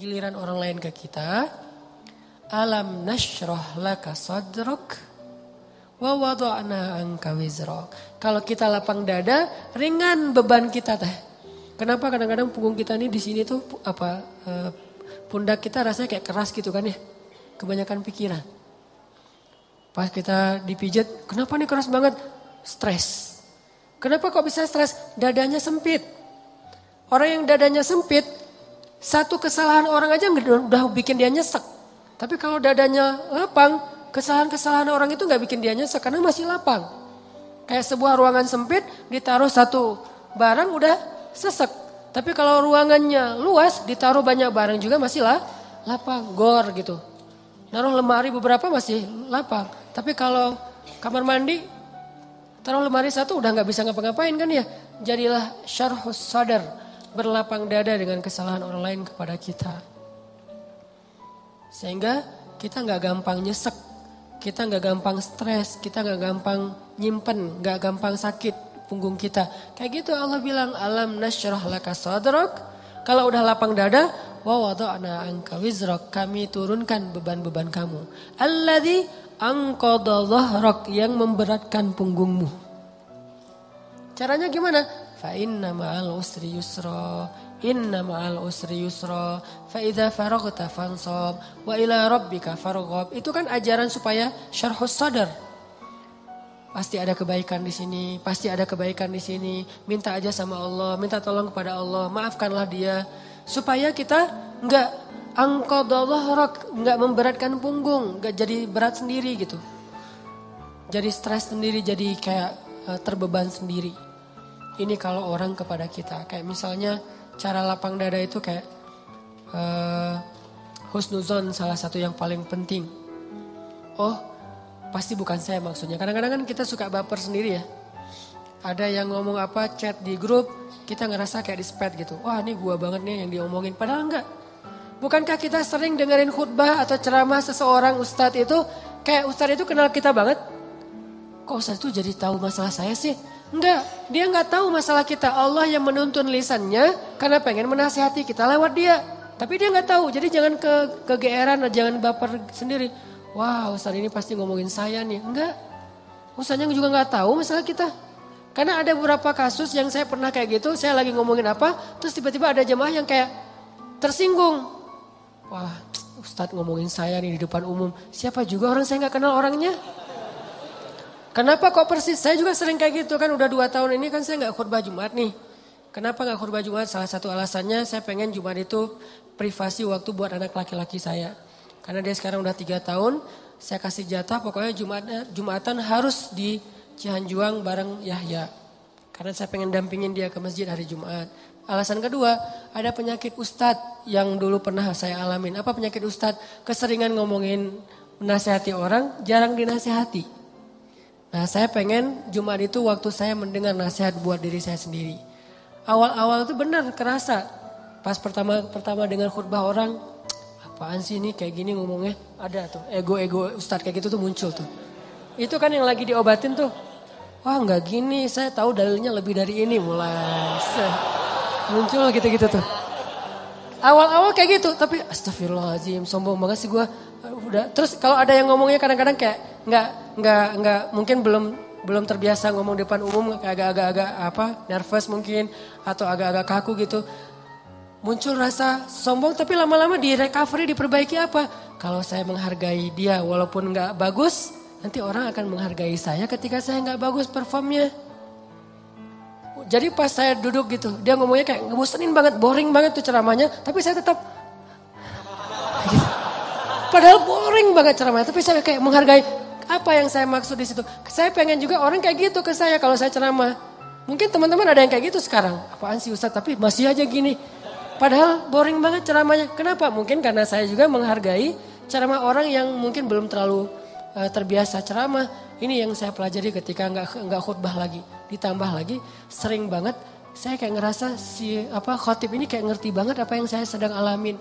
giliran orang lain ke kita, alam nashrah laka sadrak wa wada'na anka wizrak. Kalau kita lapang dada, ringan beban kita teh. Kenapa kadang-kadang punggung kita ini di sini tuh pundak kita rasanya kayak keras gitu kan ya. Kebanyakan pikiran. Pas kita dipijat, kenapa nih keras banget? Stres. Kenapa kok bisa stres? Dadanya sempit. Orang yang dadanya sempit, satu kesalahan orang aja udah bikin dia nyesek. Tapi kalau dadanya lapang, kesalahan-kesalahan orang itu gak bikin dia nyesek karena masih lapang. Kayak sebuah ruangan sempit, ditaruh satu barang udah sesek. Tapi kalau ruangannya luas, ditaruh banyak barang juga masih lapang, gor gitu. Naruh lemari beberapa masih lapang. Tapi kalau kamar mandi, taruh lemari satu udah gak bisa ngapa-ngapain kan ya. Jadilah syarhus sadar, berlapang dada dengan kesalahan orang lain kepada kita. Sehingga kita gak gampang nyesek, kita gak gampang stres, kita gak gampang nyimpen, gak gampang sakit punggung kita. Kayak gitu Allah bilang, alam nasyrah laka sadrak. Kalau udah lapang dada, wa wada'na anka wizrak, kami turunkan beban-beban kamu. Alladzi anqadha dhahrak, yang memberatkan punggungmu. Caranya gimana? Fa inna ma'al usri yusra. Inna ma'al usri yusra, fa idza faraghta fansab, wa ila rabbika farghab. Itu kan ajaran supaya syarhus sadar. Pasti ada kebaikan di sini, pasti ada kebaikan di sini. Minta aja sama Allah, minta tolong kepada Allah, maafkanlah dia. Supaya kita enggak angqadallah, enggak memberatkan punggung, enggak jadi berat sendiri gitu. Jadi stres sendiri, jadi kayak terbeban sendiri. Ini kalau orang kepada kita, kayak misalnya cara lapang dada itu kayak husnuzon, salah satu yang paling penting. Oh, pasti bukan saya maksudnya. Kadang-kadang kan kita suka baper sendiri ya. Ada yang ngomong apa, chat di grup, kita ngerasa kayak di spam gitu. Wah, ini gua banget nih yang diomongin. Padahal enggak. Bukankah kita sering dengerin khutbah atau ceramah seseorang ustadz itu, kayak ustadz itu kenal kita banget? Kok ustadz itu jadi tahu masalah saya sih? Enggak, dia enggak tahu masalah kita. Allah yang menuntun lisannya karena pengen menasihati kita lewat dia. Tapi dia enggak tahu, jadi jangan kegeeran, jangan baper sendiri. Wah, ustaz ini pasti ngomongin saya nih. Enggak, ustaznya juga enggak tahu masalah kita. Karena ada beberapa kasus yang saya pernah kayak gitu, saya lagi ngomongin apa, terus tiba-tiba ada jemaah yang kayak tersinggung. Wah, ustaz ngomongin saya nih di depan umum. Siapa juga orang saya enggak kenal orangnya. Kenapa kok persis? Saya juga sering kayak gitu kan, udah 2 tahun ini kan saya gak khutbah Jumat nih. Kenapa gak khutbah Jumat? Salah satu alasannya saya pengen Jumat itu privasi waktu buat anak laki-laki saya. Karena dia sekarang udah 3 tahun, saya kasih jatah pokoknya Jumatan harus di Cihanjuang bareng Yahya. Karena saya pengen dampingin dia ke masjid hari Jumat. Alasan kedua, ada penyakit ustadz yang dulu pernah saya alamin. Apa penyakit ustadz? Keseringan ngomongin menasihati orang, jarang dinasihati. Nah, saya pengen Jumat itu waktu saya mendengar nasihat buat diri saya sendiri. Awal-awal itu benar kerasa. Pas pertama dengar khutbah orang, apaan sih ini kayak gini ngomongnya? Ada tuh ego-ego ustadz kayak gitu tuh muncul tuh. Itu kan yang lagi diobatin tuh. Wah, enggak gini, saya tahu dalilnya lebih dari ini mulai. Muncul gitu-gitu tuh. Awal-awal kayak gitu, tapi astagfirullahaladzim, sombong banget sih gue. Udah. Terus kalau ada yang ngomongnya kadang-kadang kayak nggak mungkin belum terbiasa ngomong depan umum, agak-agak nervous mungkin atau agak-agak kaku gitu. Muncul rasa sombong, tapi lama-lama di recovery, diperbaiki apa? Kalau saya menghargai dia walaupun nggak bagus, nanti orang akan menghargai saya ketika saya nggak bagus performnya. Jadi pas saya duduk gitu, dia ngomongnya kayak ngebosenin banget, boring banget tuh ceramahnya, tapi saya tetap gitu. Padahal boring banget ceramahnya, tapi saya kayak menghargai. Apa yang saya maksud di situ? Saya pengen juga orang kayak gitu ke saya kalau saya ceramah. Mungkin teman-teman ada yang kayak gitu sekarang. Apaan sih Ustaz, tapi masih aja gini. Padahal boring banget ceramahnya. Kenapa? Mungkin karena saya juga menghargai ceramah orang yang mungkin belum terlalu terbiasa ceramah. Ini yang saya pelajari ketika nggak khutbah lagi. Ditambah lagi sering banget saya kayak ngerasa khotib ini kayak ngerti banget apa yang saya sedang alamin.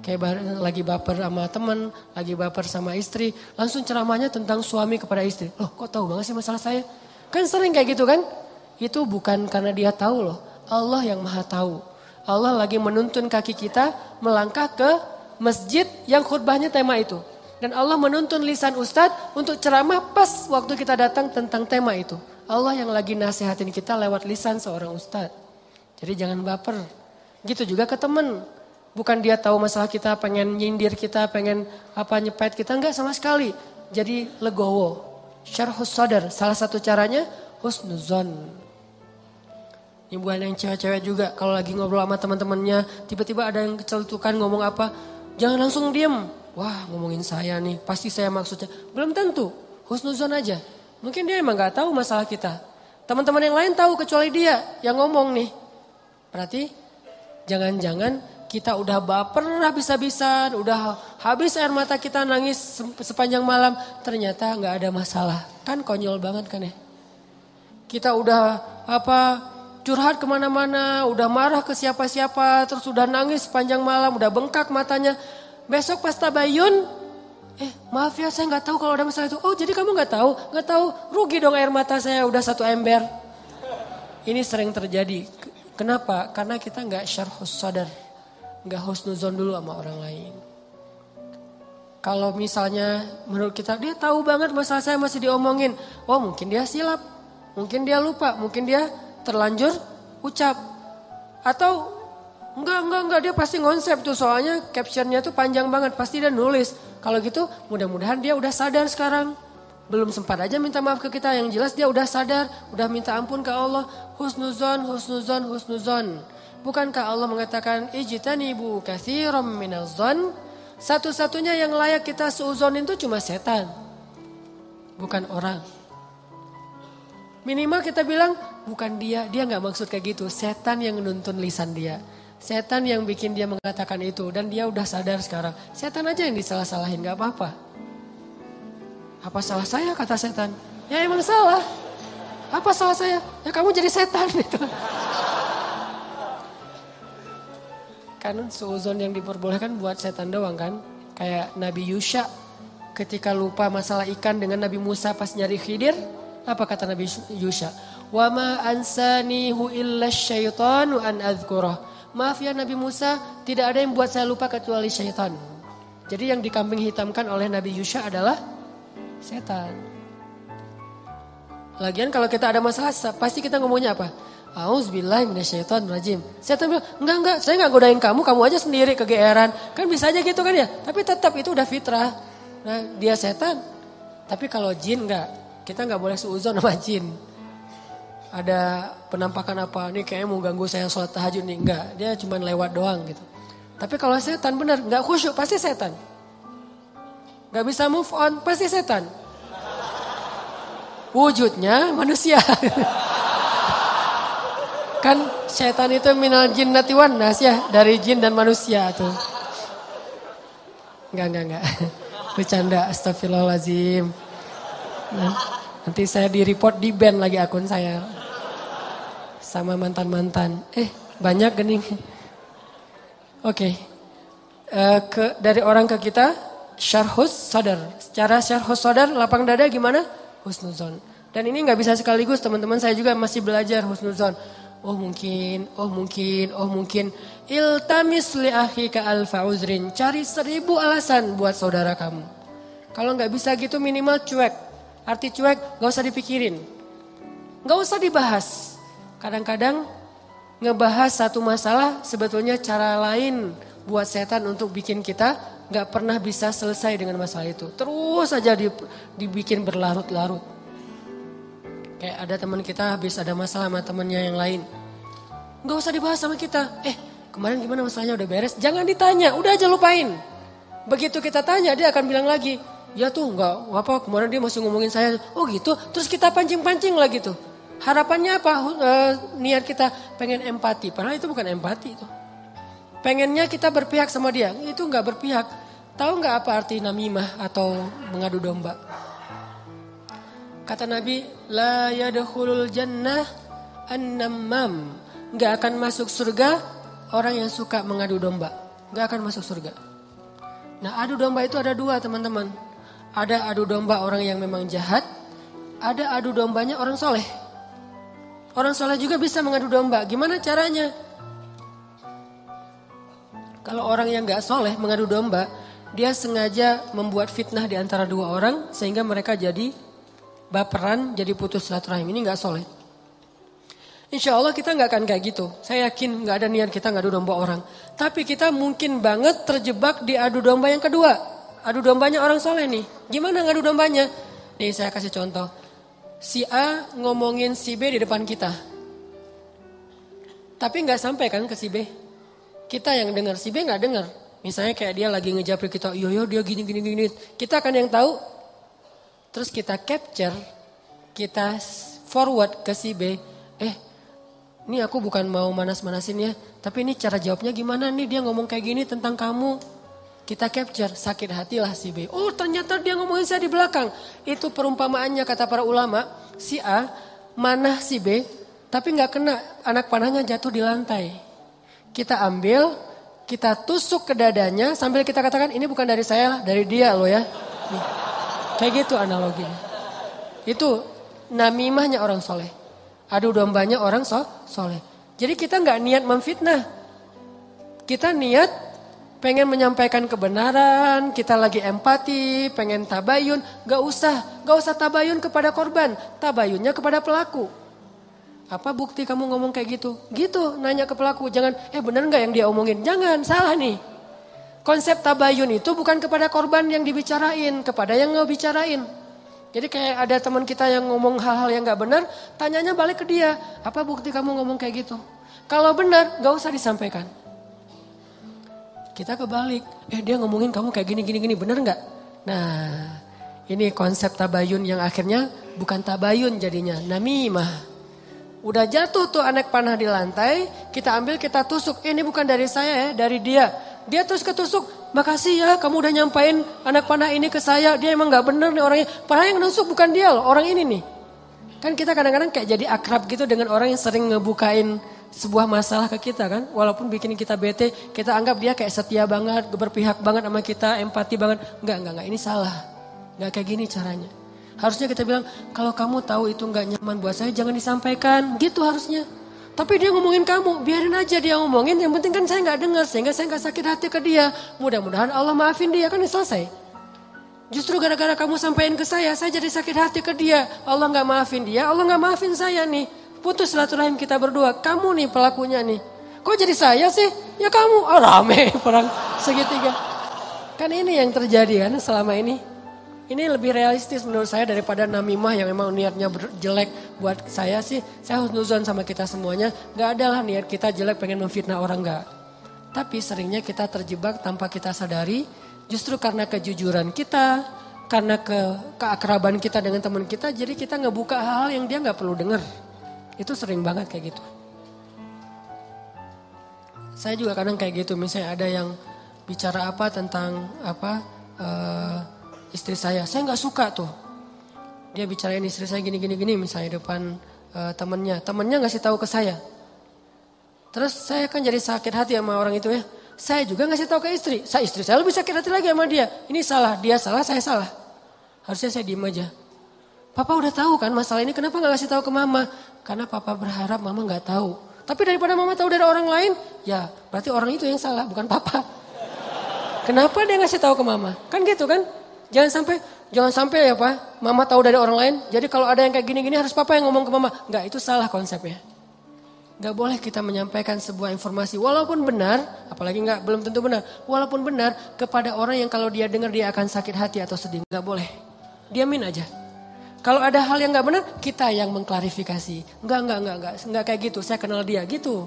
Kayak lagi baper sama teman, lagi baper sama istri, langsung ceramahnya tentang suami kepada istri. Loh, kok tahu banget sih masalah saya? Kan sering kayak gitu kan? Itu bukan karena dia tahu loh, Allah yang maha tahu. Allah lagi menuntun kaki kita melangkah ke masjid yang khutbahnya tema itu. Dan Allah menuntun lisan ustadz untuk ceramah pas waktu kita datang tentang tema itu. Allah yang lagi nasihatin kita lewat lisan seorang ustadz. Jadi jangan baper. Gitu juga ke teman. Bukan dia tahu masalah kita, pengen nyindir kita, pengen nyepet kita. Enggak sama sekali. Jadi legowo. Syarhus sadar. Salah satu caranya husnuzon. Ini bukan yang cewek-cewek juga. Kalau lagi ngobrol sama teman-temannya, tiba-tiba ada yang kecelutukan ngomong apa. Jangan langsung diem. Wah ngomongin saya nih, pasti saya maksudnya. Belum tentu, husnuzon aja. Mungkin dia emang gak tahu masalah kita. Teman-teman yang lain tahu kecuali dia yang ngomong nih. Berarti jangan-jangan kita udah baper habis-habisan, udah habis air mata kita nangis sepanjang malam. Ternyata gak ada masalah. Kan konyol banget kan ya. Kita udah curhat kemana-mana, udah marah ke siapa-siapa, terus udah nangis sepanjang malam, udah bengkak matanya. Besok pas tabayun, maaf ya saya nggak tahu kalau ada masalah itu. Oh jadi kamu nggak tahu, rugi dong air mata saya udah 1 ember. Ini sering terjadi. Kenapa? Karena kita nggak syarhus sadar, nggak husnuzon dulu sama orang lain. Kalau misalnya menurut kita dia tahu banget masalah saya masih diomongin, oh mungkin dia silap, mungkin dia lupa, mungkin dia terlanjur ucap. Atau enggak dia pasti ngonsep tuh soalnya captionnya tuh panjang banget. Pasti dia nulis. Kalau gitu mudah-mudahan dia udah sadar sekarang. Belum sempat aja minta maaf ke kita. Yang jelas dia udah sadar. Udah minta ampun ke Allah. Husnuzon. Bukankah Allah mengatakan ijtanibu katsiran minaz-zon? Satu-satunya yang layak kita suuzonin itu cuma setan. Bukan orang. Minimal kita bilang bukan dia gak maksud kayak gitu. Setan yang nuntun lisan dia. Setan yang bikin dia mengatakan itu. Dan dia udah sadar sekarang. Setan aja yang disalah-salahin gak apa-apa. Apa salah saya kata setan? Ya emang salah. Apa salah saya? Ya kamu jadi setan gitu. Kan suuzon yang diperbolehkan buat setan doang kan. Kayak Nabi Yusha ketika lupa masalah ikan dengan Nabi Musa pas nyari Khidir. Apa kata Nabi Yusha? Wa ma ansanihu illa syaitanu an adzkurah. Maaf ya Nabi Musa, tidak ada yang buat saya lupa kecuali syaitan. Jadi yang dikambing hitamkan oleh Nabi Yusha adalah setan. Lagian kalau kita ada masalah, pasti kita ngomongnya apa? Auzubillahi minasyaitonirrajim. Setan bilang, enggak, saya enggak godain kamu aja sendiri kegeeran. Kan bisa aja gitu kan ya, tapi tetap itu udah fitrah. Nah, dia setan. Tapi kalau jin enggak, kita enggak boleh suuzon sama jin. Ada penampakan apa, nih kayaknya mau ganggu saya sholat tahajud nih. Enggak, dia cuma lewat doang gitu. Tapi kalau setan benar, enggak khusyuk, pasti setan. Enggak bisa move on, pasti setan. Wujudnya manusia. Kan setan itu minal jinnati wan nas ya, dari jin dan manusia tuh. Enggak. Bercanda, astagfirullahaladzim. Nanti saya di report, di ban lagi akun saya. Sama mantan-mantan. Banyak gening. Oke. Dari orang ke kita, syarhus sadar. Secara syarhus sadar, lapang dada gimana? Husnuzon. Dan ini gak bisa sekaligus, teman-teman saya juga masih belajar husnuzon. Oh mungkin. Iltamis li akhika alfa uzrin. Cari 1000 alasan buat saudara kamu. Kalau gak bisa gitu minimal cuek. Arti cuek gak usah dipikirin. Gak usah dibahas. Kadang-kadang ngebahas satu masalah sebetulnya cara lain buat setan untuk bikin kita gak pernah bisa selesai dengan masalah itu. Terus aja dibikin berlarut-larut. Kayak ada teman kita habis ada masalah sama temannya yang lain. Gak usah dibahas sama kita. Kemarin gimana masalahnya udah beres? Jangan ditanya, udah aja lupain. Begitu kita tanya dia akan bilang lagi. Ya tuh enggak apa kemarin dia masih ngomongin saya. Oh gitu, terus kita pancing-pancing lagi tuh. Harapannya apa? Niat kita pengen empati. Padahal itu bukan empati itu. Pengennya kita berpihak sama dia. Itu enggak berpihak. Tahu enggak apa arti namimah atau mengadu domba? Kata Nabi, la yadkhulul jannah an-nammam. Enggak akan masuk surga orang yang suka mengadu domba. Enggak akan masuk surga. Nah, adu domba itu ada 2, teman-teman. Ada adu domba orang yang memang jahat. Ada adu dombanya orang soleh. Orang soleh juga bisa mengadu domba. Gimana caranya? Kalau orang yang gak soleh mengadu domba, dia sengaja membuat fitnah di antara dua orang sehingga mereka jadi baperan, jadi putus silaturahim. Ini gak soleh. Insya Allah kita gak akan kayak gitu. Saya yakin gak ada niat kita ngadu domba orang. Tapi kita mungkin banget terjebak di adu domba yang kedua. Adu dombanya orang soleh nih. Gimana ngadu dombanya? Nih saya kasih contoh. Si A ngomongin si B di depan kita. Tapi gak sampai kan ke si B. Kita yang dengar, si B gak dengar. Misalnya kayak dia lagi ngejapri kita, yo dia gini. Kita kan yang tahu. Terus kita capture, kita forward ke si B. Ini aku bukan mau manas-manasin ya. Tapi ini cara jawabnya gimana nih, dia ngomong kayak gini tentang kamu. Kita capture, sakit hatilah si B. Oh ternyata dia ngomongin saya di belakang. Itu perumpamaannya kata para ulama. Si A manah si B, tapi gak kena, anak panahnya jatuh di lantai. Kita ambil, kita tusuk ke dadanya sambil kita katakan ini bukan dari saya lah, dari dia loh ya. Nih. Kayak gitu analoginya. Itu namimahnya orang soleh. Adu dombanya orang soleh. Jadi kita gak niat memfitnah. Kita niat pengen menyampaikan kebenaran, kita lagi empati, pengen tabayun. Gak usah tabayun kepada korban, tabayunnya kepada pelaku. Apa bukti kamu ngomong kayak gitu? Gitu, nanya ke pelaku. Jangan, bener gak yang dia omongin? Jangan, salah nih. Konsep tabayun itu bukan kepada korban yang dibicarain, kepada yang ngebicarain. Jadi kayak ada teman kita yang ngomong hal-hal yang gak benar, tanyanya balik ke dia. Apa bukti kamu ngomong kayak gitu? Kalau benar, gak usah disampaikan. Kita kebalik, dia ngomongin kamu kayak gini, bener gak? Nah, ini konsep tabayun yang akhirnya bukan tabayun jadinya, namimah. Udah jatuh tuh anak panah di lantai, kita ambil, kita tusuk. Ini bukan dari saya ya, dari dia. Dia terus ketusuk, makasih ya kamu udah nyampain anak panah ini ke saya. Dia emang gak bener nih orangnya. Padahal yang nusuk bukan dia loh, orang ini nih. Kan kita kadang-kadang kayak jadi akrab gitu dengan orang yang sering ngebukain sebuah masalah ke kita kan. Walaupun bikin kita bete, kita anggap dia kayak setia banget, berpihak banget sama kita, empati banget. Enggak, ini salah. Enggak kayak gini caranya. Harusnya kita bilang, kalau kamu tahu itu gak nyaman buat saya, jangan disampaikan. Gitu harusnya. Tapi dia ngomongin kamu, biarin aja dia ngomongin. Yang penting kan saya gak dengar, sehingga saya gak sakit hati ke dia. Mudah-mudahan Allah maafin dia, kan selesai. Justru gara-gara kamu sampaikan ke saya jadi sakit hati ke dia. Allah gak maafin dia, Allah gak maafin saya nih. Putus silaturahim kita berdua. Kamu nih pelakunya nih. Kok jadi saya sih? Ya kamu. Oh rame perang segitiga. Kan ini yang terjadi kan selama ini. Ini lebih realistis menurut saya daripada namimah yang memang niatnya jelek buat saya sih. Saya husnuzon sama kita semuanya. Gak ada lah niat kita jelek pengen memfitnah orang, gak. Tapi seringnya kita terjebak tanpa kita sadari. Justru karena kejujuran kita, karena keakraban kita dengan teman kita. Jadi kita ngebuka hal-hal yang dia gak perlu dengar. Itu sering banget kayak gitu. Saya juga kadang kayak gitu. Misalnya ada yang bicara apa tentang istri saya nggak suka tuh. Dia bicarain istri saya gini misalnya depan temennya ngasih tahu ke saya. Terus saya kan jadi sakit hati sama orang itu ya. Saya juga ngasih tahu ke istri. Istri saya lebih sakit hati lagi sama dia. Ini salah, dia salah, saya salah. Harusnya saya diem aja. Papa udah tahu kan masalah ini, kenapa nggak ngasih tahu ke mama? Karena papa berharap mama nggak tahu. Tapi daripada mama tahu dari orang lain, ya berarti orang itu yang salah, bukan papa. Kenapa dia ngasih tahu ke mama? Kan gitu kan? Jangan sampai ya Pak, mama tahu dari orang lain. Jadi kalau ada yang kayak gini-gini harus papa yang ngomong ke mama. Enggak, itu salah konsepnya. Enggak boleh kita menyampaikan sebuah informasi walaupun benar, apalagi belum tentu benar. Walaupun benar kepada orang yang kalau dia dengar dia akan sakit hati atau sedih. Enggak boleh. Diamin aja. Kalau ada hal yang enggak benar, kita yang mengklarifikasi. Enggak kayak gitu. Saya kenal dia gitu.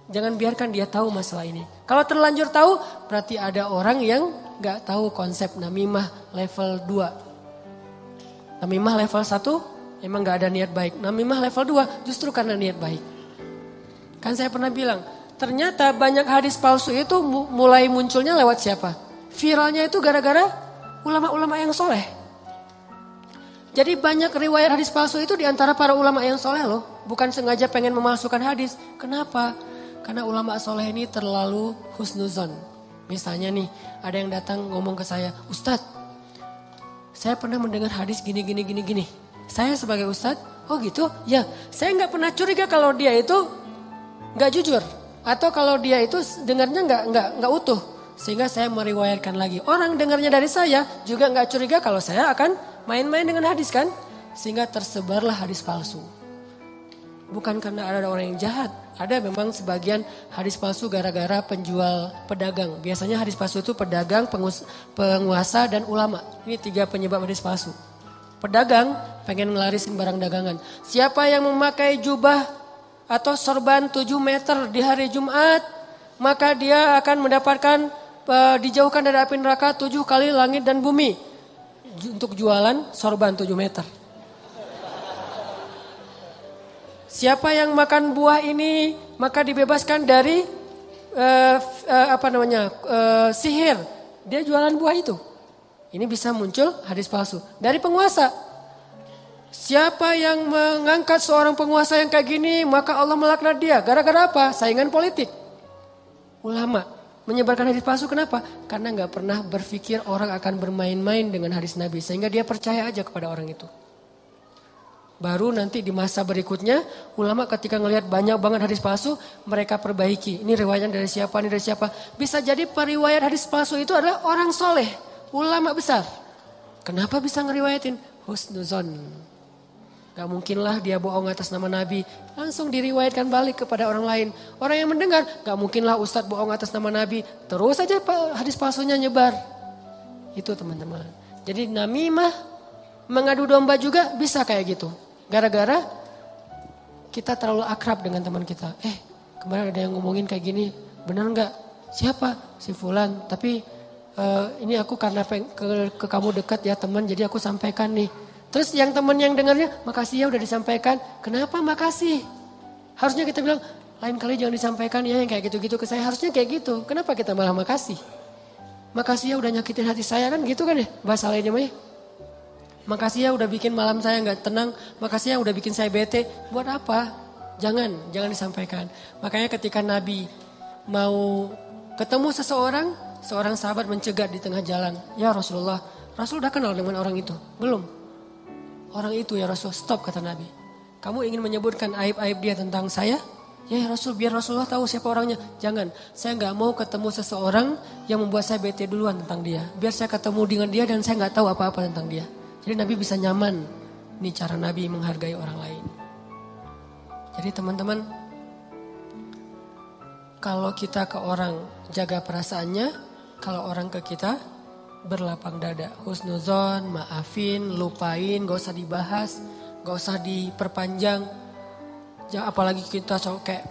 Jangan biarkan dia tahu masalah ini. Kalau terlanjur tahu, berarti ada orang yang gak tahu konsep namimah level 2. Namimah level 1 emang gak ada niat baik. Namimah level 2 justru karena niat baik. Kan saya pernah bilang, ternyata banyak hadis palsu itu mulai munculnya lewat siapa? Viralnya itu gara-gara ulama-ulama yang soleh. Jadi banyak riwayat hadis palsu itu diantara para ulama yang soleh loh. Bukan sengaja pengen memalsukan hadis. Kenapa? Karena ulama soleh ini terlalu husnuzon. Misalnya nih, ada yang datang ngomong ke saya, Ustadz, saya pernah mendengar hadis gini. Saya sebagai Ustadz, oh gitu? Ya, saya gak pernah curiga kalau dia itu gak jujur. Atau kalau dia itu dengarnya nggak utuh, sehingga saya meriwayatkan lagi. Orang dengarnya dari saya juga nggak curiga kalau saya akan main-main dengan hadis kan, sehingga tersebarlah hadis palsu. Bukan karena ada orang yang jahat, ada memang sebagian hadis palsu gara-gara penjual pedagang. Biasanya hadis palsu itu pedagang, penguasa dan ulama. Ini 3 penyebab hadis palsu. Pedagang pengen ngelarisin barang dagangan. Siapa yang memakai jubah atau sorban 7 meter di hari Jumat, maka dia akan mendapatkan dijauhkan dari api neraka 7 kali langit dan bumi. Untuk jualan sorban 7 meter. Siapa yang makan buah ini maka dibebaskan dari sihir. Dia jualan buah itu. Ini bisa muncul hadis palsu dari penguasa. Siapa yang mengangkat seorang penguasa yang kayak gini maka Allah melaknat dia. Gara-gara apa? Saingan politik. Ulama menyebarkan hadis palsu kenapa? Karena nggak pernah berpikir orang akan bermain-main dengan hadis Nabi. Sehingga dia percaya aja kepada orang itu. Baru nanti di masa berikutnya ulama ketika ngelihat banyak banget hadis palsu mereka perbaiki. Ini riwayatnya dari siapa, ini dari siapa. Bisa jadi periwayat hadis palsu itu adalah orang soleh, ulama besar. Kenapa bisa ngeriwayatin? Husnuzon. Gak mungkinlah dia bohong atas nama Nabi. Langsung diriwayatkan balik kepada orang lain. Orang yang mendengar gak mungkinlah ustadz bohong atas nama Nabi. Terus saja hadis palsunya nyebar. Itu teman-teman. Jadi namimah mengadu domba juga bisa kayak gitu. Gara-gara kita terlalu akrab dengan teman kita. Kemarin ada yang ngomongin kayak gini. Benar gak? Siapa? Si Fulan. Tapi ini aku karena ke kamu dekat ya teman. Jadi aku sampaikan nih. Terus yang teman yang dengarnya, makasih ya udah disampaikan. Kenapa makasih? Harusnya kita bilang, lain kali jangan disampaikan ya yang kayak gitu-gitu ke saya. Harusnya kayak gitu. Kenapa kita malah makasih? Makasih ya udah nyakitin hati saya kan gitu kan ya. Bahasa lainnya mah ya. Makasih ya udah bikin malam saya gak tenang. Makasih ya udah bikin saya bete. Buat apa? Jangan disampaikan. Makanya ketika Nabi mau ketemu seseorang, seorang sahabat mencegat di tengah jalan. Ya Rasulullah, Rasul udah kenal dengan orang itu? Belum. Orang itu ya Rasul, stop kata Nabi. Kamu ingin menyebutkan aib-aib dia tentang saya? Ya Rasul, biar Rasulullah tahu siapa orangnya. Jangan, saya gak mau ketemu seseorang yang membuat saya bete duluan tentang dia. Biar saya ketemu dengan dia dan saya gak tahu apa-apa tentang dia. Jadi Nabi bisa nyaman. Ini cara Nabi menghargai orang lain. Jadi teman-teman, kalau kita ke orang jaga perasaannya, kalau orang ke kita berlapang dada. Husnuzon, maafin, lupain, gak usah dibahas, gak usah diperpanjang. Apalagi kita kayak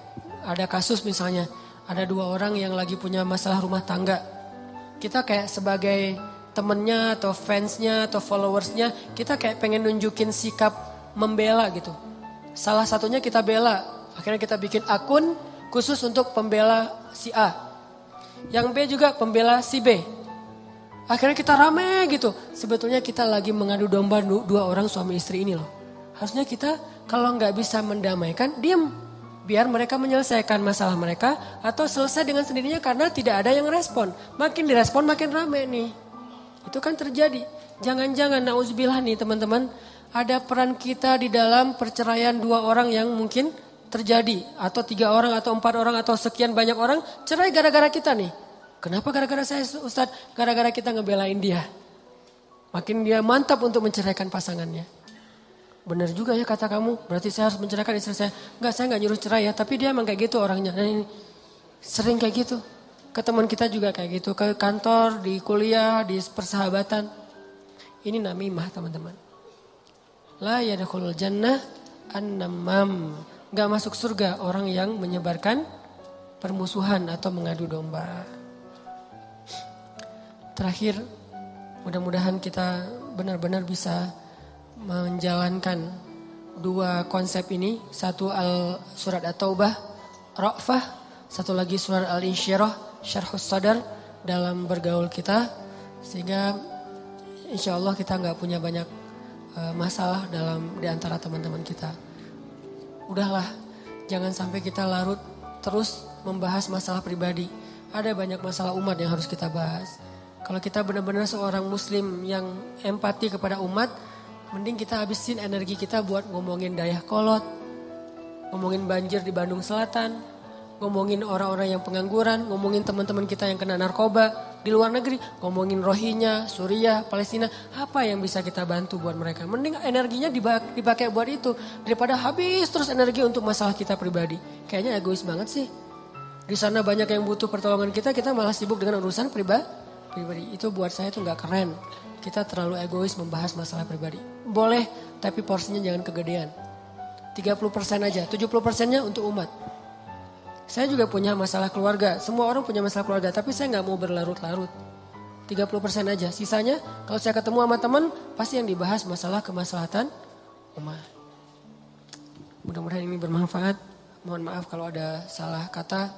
ada kasus misalnya, ada 2 orang yang lagi punya masalah rumah tangga. Kita kayak sebagai temennya atau fansnya atau followersnya, kita kayak pengen nunjukin sikap membela gitu. Salah satunya kita bela, akhirnya kita bikin akun khusus untuk pembela si A. Yang B juga pembela si B. Akhirnya kita rame gitu. Sebetulnya kita lagi mengadu domba 2 orang suami istri ini loh. Harusnya kita kalau nggak bisa mendamaikan, diam. Biar mereka menyelesaikan masalah mereka atau selesai dengan sendirinya karena tidak ada yang respon. Makin direspon makin rame nih. Itu kan terjadi. Jangan-jangan nauzubillah nih teman-teman. Ada peran kita di dalam perceraian 2 orang yang mungkin terjadi. Atau 3 orang atau 4 orang atau sekian banyak orang cerai gara-gara kita nih. Kenapa gara-gara saya Ustadz? Gara-gara kita ngebelain dia. Makin dia mantap untuk menceraikan pasangannya. Benar juga ya kata kamu. Berarti saya harus menceraikan istri saya. Enggak, saya enggak nyuruh cerai ya. Tapi dia emang kayak gitu orangnya. Nah, ini sering kayak gitu. Ke teman kita juga kayak gitu. Ke kantor, di kuliah, di persahabatan. Ini namimah teman-teman. La yadkhulul jannah an-namam. Enggak masuk surga orang yang menyebarkan permusuhan atau mengadu domba. Terakhir, mudah-mudahan kita benar-benar bisa menjalankan 2 konsep ini. Satu surat At-Taubah, Ra'fah. Satu lagi surat Al-Insyirah, Syarhus Sadar dalam bergaul kita. Sehingga insya Allah kita gak punya banyak masalah di antara teman-teman kita. Udahlah, jangan sampai kita larut terus membahas masalah pribadi. Ada banyak masalah umat yang harus kita bahas. Kalau kita benar-benar seorang muslim yang empati kepada umat, mending kita habisin energi kita buat ngomongin Dayakolot, ngomongin banjir di Bandung Selatan, ngomongin orang-orang yang pengangguran, ngomongin teman-teman kita yang kena narkoba di luar negeri, ngomongin Rohingya, Suriah, Palestina, apa yang bisa kita bantu buat mereka. Mending energinya dipakai buat itu daripada habis terus energi untuk masalah kita pribadi. Kayaknya egois banget sih. Di sana banyak yang butuh pertolongan kita malah sibuk dengan urusan pribadi. Itu buat saya tuh nggak keren. Kita terlalu egois membahas masalah pribadi. Boleh, tapi porsinya jangan kegedean. 30% aja, 70%-nya untuk umat. Saya juga punya masalah keluarga. Semua orang punya masalah keluarga, tapi saya nggak mau berlarut-larut. 30% aja. Sisanya kalau saya ketemu sama teman, pasti yang dibahas masalah kemaslahatan umat. Mudah-mudahan ini bermanfaat. Mohon maaf kalau ada salah kata.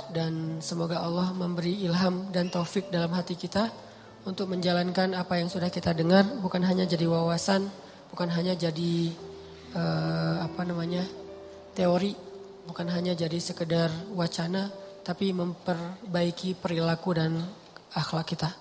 Dan semoga Allah memberi ilham dan taufik dalam hati kita untuk menjalankan apa yang sudah kita dengar. Bukan hanya jadi wawasan, bukan hanya jadi teori. Bukan hanya jadi sekedar wacana, tapi memperbaiki perilaku dan akhlak kita.